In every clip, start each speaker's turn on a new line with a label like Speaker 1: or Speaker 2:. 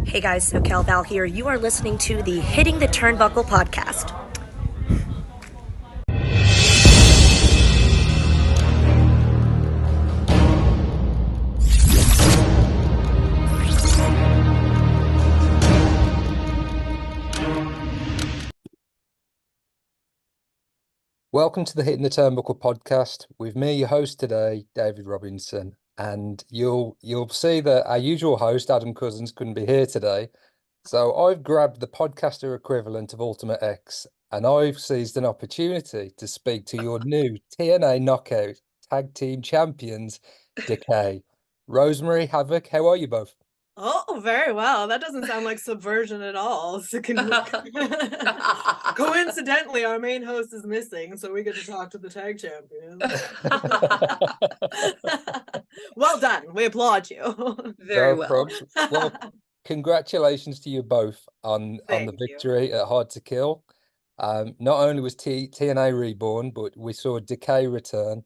Speaker 1: Hey guys, SoCal Val here. You are listening to the Hitting the Turnbuckle podcast.
Speaker 2: Welcome to the Hitting the Turnbuckle podcast with me, your host today, David Robinson. And you'll see that our usual host, Adam Cousins, couldn't be here today. So I've grabbed the podcaster equivalent of Ultimate X and I've seized an opportunity to speak to your new TNA Knockout Tag Team Champions, Decay. Rosemary, Havoc, how are you both?
Speaker 3: Oh, very well. That doesn't sound like subversion at all. So coincidentally, our main host is missing, so we get to talk to the tag champions. Well done. We applaud you.
Speaker 4: Very
Speaker 2: No
Speaker 4: well.
Speaker 2: probs. Well, congratulations to you both on the
Speaker 3: Thank you.
Speaker 2: victory at Hard to Kill. Not only was TNA reborn, but we saw Decay return.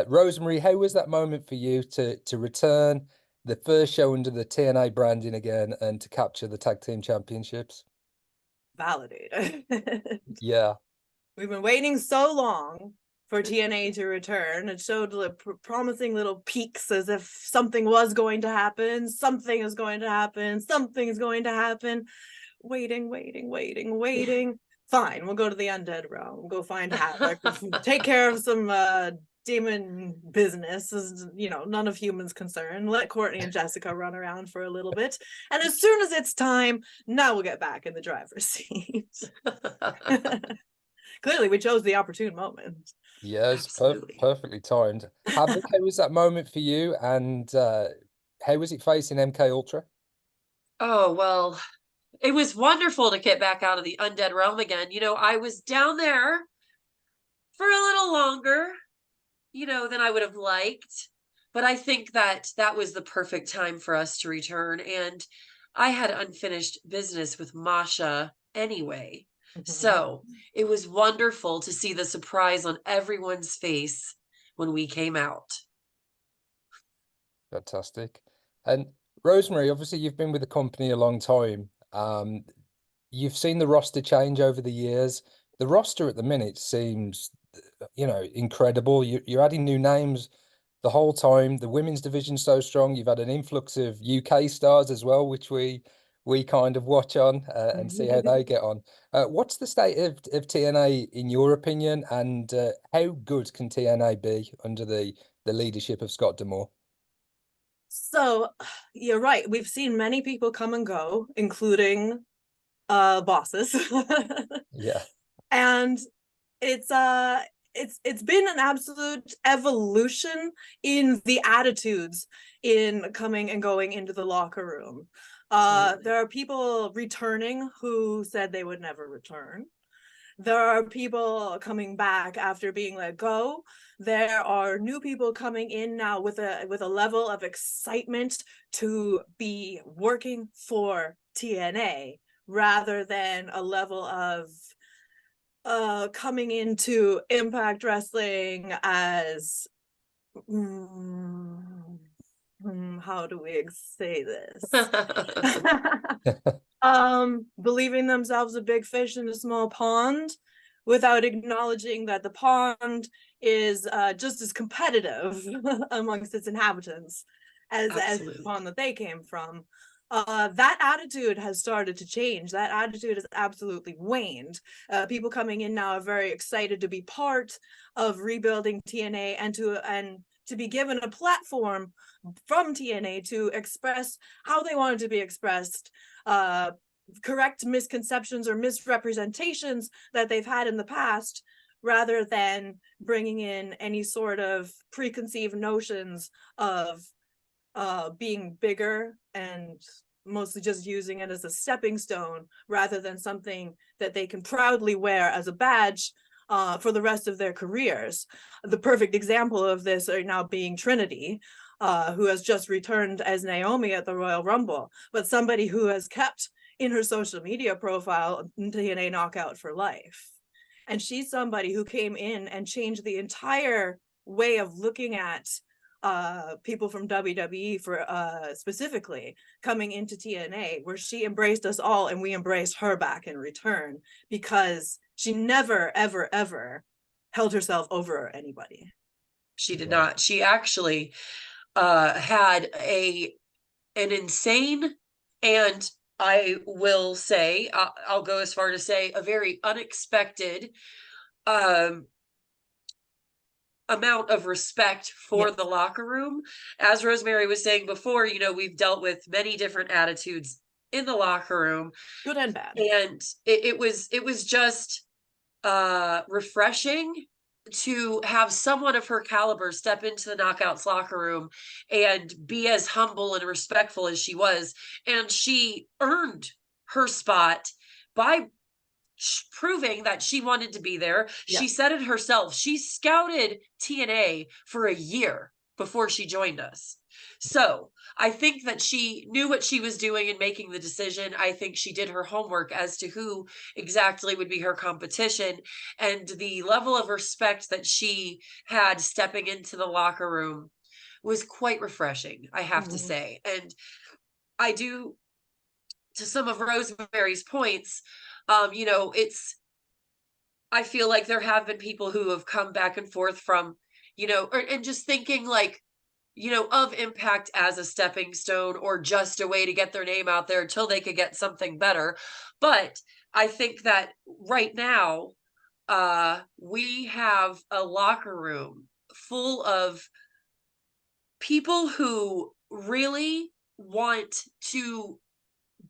Speaker 2: Rosemary, how was that moment for you to return the first show under the TNA branding again and to capture the tag team championships?
Speaker 3: Validated.
Speaker 2: Yeah,
Speaker 3: We've been waiting so long for TNA to return. It showed promising little peaks as if something was going to happen, something is going to happen, something is going to happen. Waiting. Fine, we'll go to the undead realm. We'll go find Havoc. Take care of some demon business, none of humans concerned. Let Courtney and Jessica run around for a little bit. And as soon as it's time, now we'll get back in the driver's seat. Clearly, we chose the opportune moment.
Speaker 2: yeah, it's
Speaker 4: Absolutely.
Speaker 2: perfectly timed. Havoc, how was that moment for you? And how was it facing MK Ultra?
Speaker 4: Oh, well, it was wonderful to get back out of the undead realm again. I was down there for a little longer, than I would have liked. But I think that was the perfect time for us to return. And I had unfinished business with Masha anyway. So it was wonderful to see the surprise on everyone's face when we came out.
Speaker 2: Fantastic. And Rosemary, obviously you've been with the company a long time. You've seen the roster change over the years. The roster at the minute seems, incredible. You're adding new names the whole time. The women's division's so strong. You've had an influx of UK stars as well, which we kind of watch on and see how they get on. What's the state of TNA in your opinion, and how good can TNA be under the leadership of Scott D'Amore?
Speaker 3: So you're right. We've seen many people come and go, including bosses.
Speaker 2: Yeah.
Speaker 3: And it's been an absolute evolution in the attitudes in coming and going into the locker room. There are people returning who said they would never return. There are people coming back after being let go. There are new people coming in now with a level of excitement to be working for TNA rather than a level of coming into Impact Wrestling as how do we say this? Believing themselves a big fish in a small pond without acknowledging that the pond is just as competitive amongst its inhabitants as the pond that they came from. That attitude has started to change. That attitude has absolutely waned. People coming in now are very excited to be part of rebuilding TNA and to be given a platform from TNA to express how they wanted to be expressed, correct misconceptions or misrepresentations that they've had in the past, rather than bringing in any sort of preconceived notions of being bigger and mostly just using it as a stepping stone rather than something that they can proudly wear as a badge for the rest of their careers. The perfect example of this are now being Trinity, who has just returned as Naomi at the Royal Rumble, but somebody who has kept in her social media profile TNA Knockout for life. And she's somebody who came in and changed the entire way of looking at people from WWE for specifically coming into TNA, where she embraced us all and we embraced her back in return, because she never ever ever held herself over anybody.
Speaker 4: She did not. She actually had an insane, and I will say, I'll go as far to say, a very unexpected amount of respect for
Speaker 3: Yes.
Speaker 4: the locker room. As Rosemary was saying before, you know, we've dealt with many different attitudes in the locker room,
Speaker 3: Good and bad.
Speaker 4: and it was just refreshing to have someone of her caliber step into the Knockouts locker room and be as humble and respectful as she was. And she earned her spot by proving that she wanted to be there.
Speaker 3: Yeah.
Speaker 4: She said it herself. She scouted TNA for a year before she joined us. So I think that she knew what she was doing in making the decision. I think she did her homework as to who exactly would be her competition, and the level of respect that she had stepping into the locker room was quite refreshing, I have to say. And I do, to some of Rosemary's points, you know, I feel like there have been people who have come back and forth from, you know, and just thinking like, you know, of Impact as a stepping stone or just a way to get their name out there until they could get something better. But I think that right now, we have a locker room full of people who really want to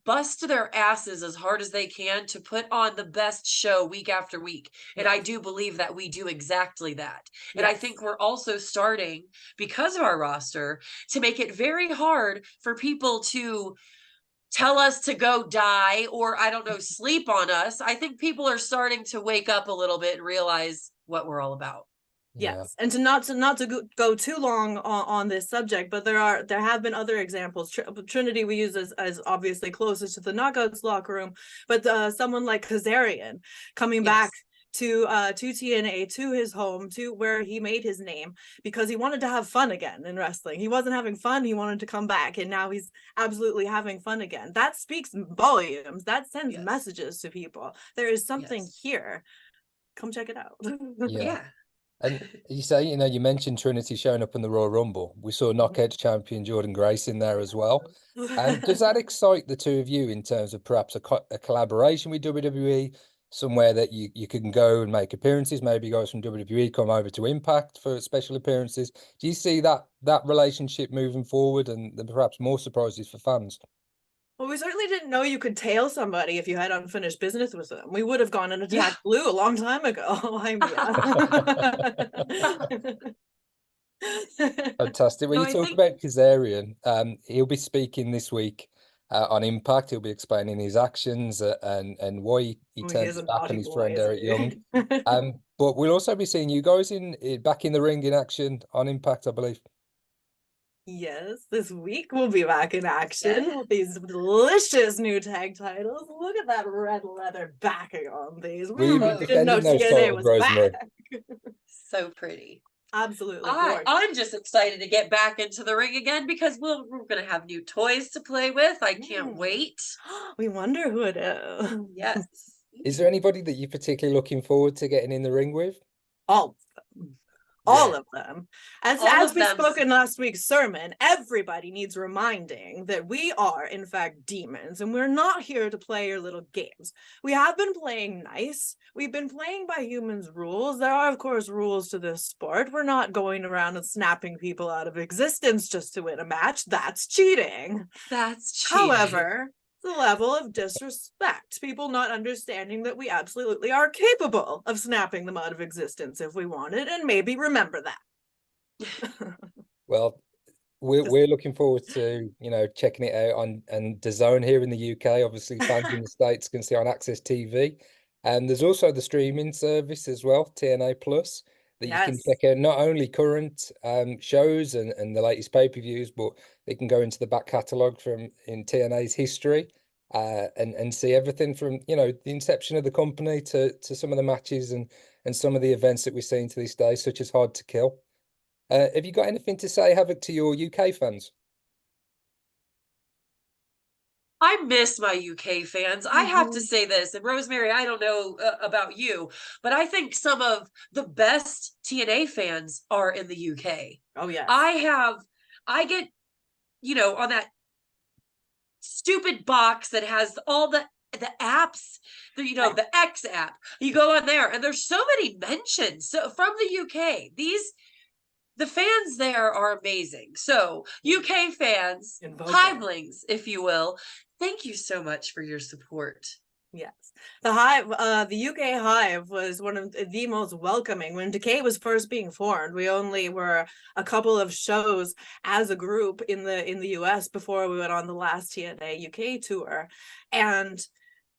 Speaker 4: bust their asses as hard as they can to put on the best show week after week. And I do believe that we do exactly that. And I think we're also starting, because of our roster, to make it very hard for people to tell us to go die, or I don't know, sleep on us. I think people are starting to wake up a little bit and realize what we're all about.
Speaker 3: Yes, and to go too long on this subject, but there have been other examples. Trinity we use as obviously closest to the Knockouts locker room, but someone like Kazarian coming back to TNA, to his home, to where he made his name, because he wanted to have fun again in wrestling. He wasn't having fun, he wanted to come back, and now he's absolutely having fun again. That speaks volumes. That sends messages to people. There is something here. Come check it out.
Speaker 4: Yeah.
Speaker 2: And you say, you know, you mentioned Trinity showing up in the Royal Rumble. We saw Knockouts champion Jordan Grace in there as well. And does that excite the two of you in terms of perhaps a collaboration with WWE, somewhere that you can go and make appearances? Maybe guys from WWE come over to Impact for special appearances. Do you see that relationship moving forward, and then perhaps more surprises for fans?
Speaker 3: Well, we certainly didn't know you could tail somebody if you had unfinished business with them. We would have gone and attacked Blue a long time ago.
Speaker 2: Fantastic. When you talk about Kazarian, he'll be speaking this week on Impact. He'll be explaining his actions and why he turned his back on his friend Eric Young. But we'll also be seeing you guys back in the ring in action on Impact, I believe.
Speaker 3: Yes, this week we'll be back in action with these delicious new tag titles. Look at that red leather backing on these.
Speaker 2: We will be defending those titles, Rosemary.
Speaker 4: So pretty.
Speaker 3: Absolutely.
Speaker 4: I'm just excited to get back into the ring again, because we're going to have new toys to play with. I can't wait.
Speaker 3: We wonder who it is.
Speaker 4: Yes.
Speaker 2: Is there anybody that you're particularly looking forward to getting in the ring with?
Speaker 3: All of them. All of them. As we spoke in last week's sermon, everybody needs reminding that we are, in fact, demons, and we're not here to play your little games. We have been playing nice. We've been playing by humans' rules. There are, of course, rules to this sport. We're not going around and snapping people out of existence just to win a match. That's cheating.
Speaker 4: That's cheating.
Speaker 3: However, the level of disrespect, people not understanding that we absolutely are capable of snapping them out of existence if we wanted, and maybe remember that.
Speaker 2: Well, we're looking forward to, you know, checking it out on DAZN here in the UK. Obviously, fans in the States can see on Access TV, and there's also the streaming service as well, TNA Plus, that you can check out not only current shows and the latest pay-per-views, but they can go into the back catalogue in TNA's history and see everything from, you know, the inception of the company to some of the matches and some of the events that we're seeing to this day, such as Hard to Kill. Have you got anything to say, Havoc, to your UK fans?
Speaker 4: I miss my UK fans. I have to
Speaker 3: Mhm.
Speaker 4: say this, and Rosemary, I don't know about you, but I think some of the best TNA fans are in the UK.
Speaker 3: Oh yes.
Speaker 4: I get, on that stupid box that has all the apps, the X app. You go on there, and there's so many mentions. So from the UK, the fans there are amazing. So UK fans,
Speaker 3: Invoker.
Speaker 4: hivelings, if you will, thank you so much for your support.
Speaker 3: Yes. The Hive, the UK Hive was one of the most welcoming. When Decay was first being formed, we only were a couple of shows as a group in the US before we went on the last TNA UK tour. And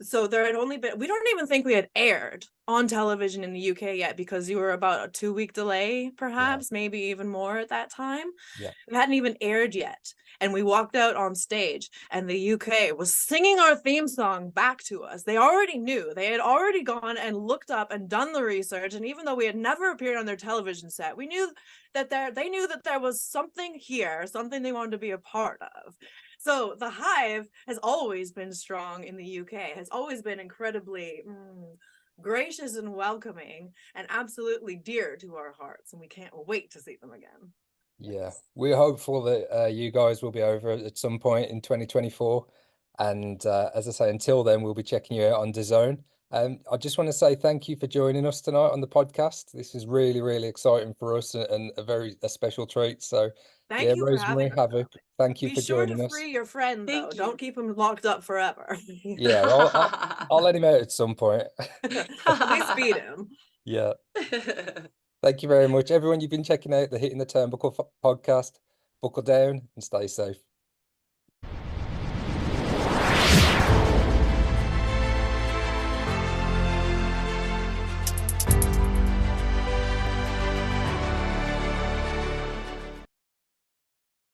Speaker 3: so there had only been, we don't even think we had aired on television in the UK yet, because you were about a 2-week delay, perhaps, maybe even more at that time.
Speaker 2: Yeah.
Speaker 3: It hadn't even aired yet. And we walked out on stage, and the UK was singing our theme song back to us. They already knew. They had already gone and looked up and done the research. And even though we had never appeared on their television set, we knew that they knew that there was something here, something they wanted to be a part of. So the Hive has always been strong in the UK, has always been incredibly gracious and welcoming, and absolutely dear to our hearts. And we can't wait to see them again.
Speaker 2: Yeah, we're hopeful that you guys will be over at some point in 2024. And as I say, until then, we'll be checking you out on DAZN. I just want to say thank you for joining us tonight on the podcast. This is really, really exciting for us, and a special treat. So
Speaker 3: Thank you for
Speaker 2: Rosemary,
Speaker 3: having us.
Speaker 2: Havoc, thank you
Speaker 3: Be
Speaker 2: for
Speaker 3: sure
Speaker 2: joining
Speaker 3: to
Speaker 2: us.
Speaker 3: free your friend, though.
Speaker 4: Thank you.
Speaker 3: Don't keep him locked up forever.
Speaker 2: Yeah, I'll let him out at some point.
Speaker 3: At least feed him.
Speaker 2: Yeah. Thank you very much, everyone. You've been checking out the Hitting the Turnbuckle podcast. Buckle down and stay safe.